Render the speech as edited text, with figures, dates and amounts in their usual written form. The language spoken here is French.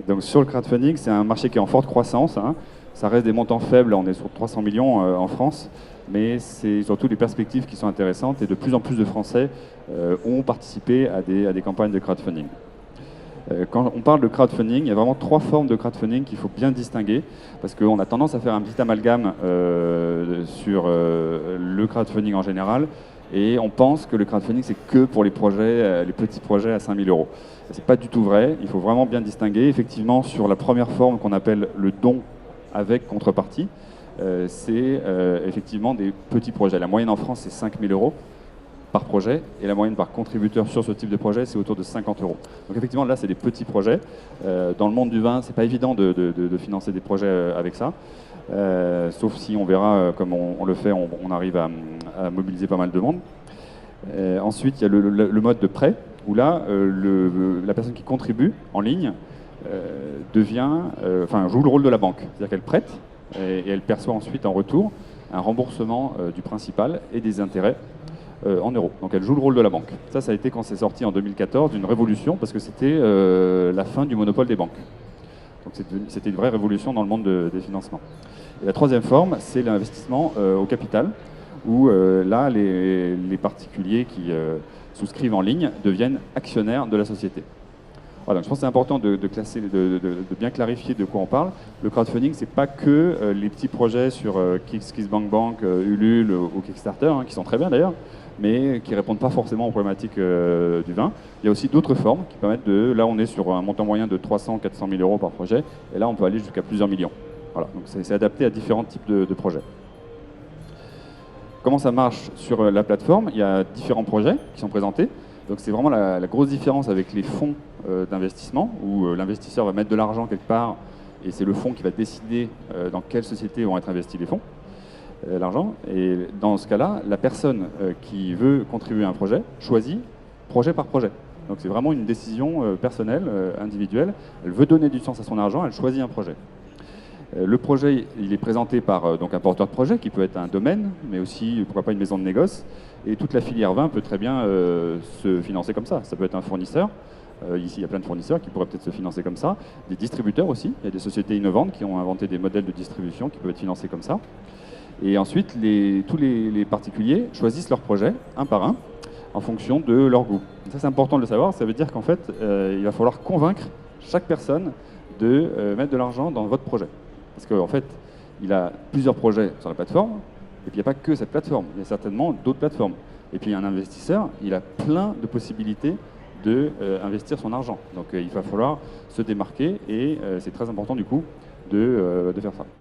Donc sur le crowdfunding, c'est un marché qui est en forte croissance, hein. Ça reste des montants faibles, on est sur 300 millions en France, mais c'est surtout des perspectives qui sont intéressantes et de plus en plus de Français ont participé à des campagnes de crowdfunding. Quand on parle de crowdfunding, il y a vraiment trois formes de crowdfunding qu'il faut bien distinguer, parce qu'on a tendance à faire un petit amalgame sur le crowdfunding en général, et on pense que le crowdfunding, c'est que pour les projets, les petits projets à 5 000 euros. Ce n'est pas du tout vrai, il faut vraiment bien distinguer. Effectivement, sur la première forme qu'on appelle le don avec contrepartie, c'est effectivement des petits projets. La moyenne en France, c'est 5 000 euros par projet, et la moyenne par contributeur sur ce type de projet, c'est autour de 50 euros. Donc effectivement, là, c'est des petits projets. Dans le monde du vin, c'est pas évident de financer des projets avec ça, sauf si on verra, comme on le fait, on arrive à mobiliser pas mal de monde. Ensuite, il y a le mode de prêt, où là, la personne qui contribue en ligne joue le rôle de la banque. C'est-à-dire qu'elle prête, et elle perçoit ensuite en retour un remboursement du principal et des intérêts en euros. Donc elle joue le rôle de la banque. Ça a été, quand c'est sorti en 2014, une révolution, parce que c'était la fin du monopole des banques. Donc c'était une vraie révolution dans le monde des financements. Et la troisième forme, c'est l'investissement au capital, où là, les particuliers qui souscrivent en ligne deviennent actionnaires de la société. Voilà, donc je pense que c'est important de bien clarifier de quoi on parle. Le crowdfunding, c'est pas que les petits projets sur KissKissBankBank, Ulule ou Kickstarter, hein, qui sont très bien d'ailleurs, mais qui répondent pas forcément aux problématiques du vin. Il y a aussi d'autres formes qui permettent là on est sur un montant moyen de 300 400 000 euros par projet, et là on peut aller jusqu'à plusieurs millions. Voilà, donc c'est adapté à différents types de projets. Comment ça marche sur la plateforme? Il y a différents projets qui sont présentés. Donc c'est vraiment la grosse différence avec les fonds d'investissement, où l'investisseur va mettre de l'argent quelque part, et c'est le fonds qui va décider dans quelle société vont être investis les fonds, l'argent. Et dans ce cas-là, la personne qui veut contribuer à un projet choisit projet par projet. Donc c'est vraiment une décision personnelle, individuelle. Elle veut donner du sens à son argent, elle choisit un projet. Le projet, il est présenté par donc un porteur de projet, qui peut être un domaine, mais aussi, pourquoi pas, une maison de négoce. Et toute la filière vin peut très bien se financer comme ça. Ça peut être un fournisseur. Ici, il y a plein de fournisseurs qui pourraient peut-être se financer comme ça. Des distributeurs aussi. Il y a des sociétés innovantes qui ont inventé des modèles de distribution qui peuvent être financés comme ça. Et ensuite, tous les particuliers choisissent leur projet, un par un, en fonction de leur goût. Et ça, c'est important de le savoir. Ça veut dire qu'en fait, il va falloir convaincre chaque personne de mettre de l'argent dans votre projet. Parce qu'en fait, il a plusieurs projets sur la plateforme, et puis il n'y a pas que cette plateforme, il y a certainement d'autres plateformes. Et puis un investisseur, il a plein de possibilités d'investir son argent. Donc il va falloir se démarquer, et c'est très important du coup de faire ça.